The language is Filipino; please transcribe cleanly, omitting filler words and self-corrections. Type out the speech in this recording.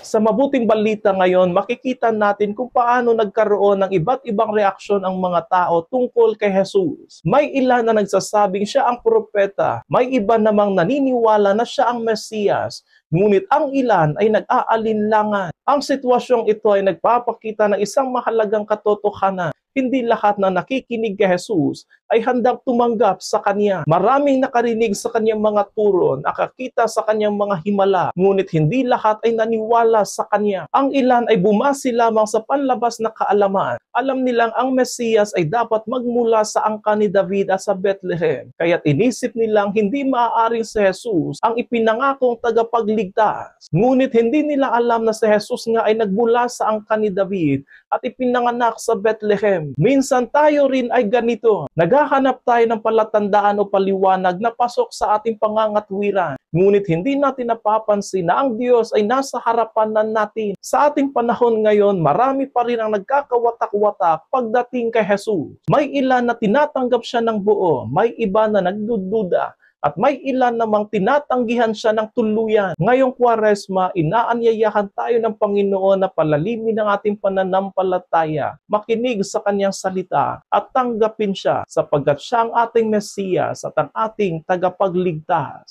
Sa mabuting balita ngayon, makikita natin kung paano nagkaroon ng iba't ibang reaksyon ang mga tao tungkol kay Jesus. May ilan na nagsasabing siya ang propeta, may iba namang naniniwala na siya ang Mesiyas, ngunit ang ilan ay nag-aalinlangan. Ang sitwasyong ito ay nagpapakita ng isang mahalagang katotohanan. Hindi lahat na nakikinig kay Jesus ay handang tumanggap sa Kanya. Maraming nakarinig sa Kanyang mga turo, nakakita sa Kanyang mga himala, ngunit hindi lahat ay naniwala sa Kanya. Ang ilan ay bumase lamang sa panlabas na kaalaman. Alam nilang ang Mesiyas ay dapat magmula sa angkan ni David at sa Bethlehem. Kaya't inisip nilang hindi maaaring si Jesus ang ipinangakong tagapagligtas. Ngunit hindi nila alam na si Jesus nga ay nagmula sa angkan ni David at ipinanganak sa Bethlehem. Minsan tayo rin ay ganito. Naghahanap tayo ng palatandaan o paliwanag na pasok sa ating pangangatwiran. Ngunit hindi natin napapansin na ang Diyos ay nasa harapan na natin. Sa ating panahon ngayon, marami pa rin ang nagkakawatak-watak pagdating kay Jesus. May ilan na tinatanggap siya ng buo, may iba na nagdududa, at may ilan namang tinatanggihan siya ng tuluyan. Ngayong Kwaresma, inaanyayahan tayo ng Panginoon na palalimin ang ating pananampalataya, makinig sa Kanyang salita, at tanggapin siya sapagkat siya ang ating Mesiyas at ang ating tagapagligtas.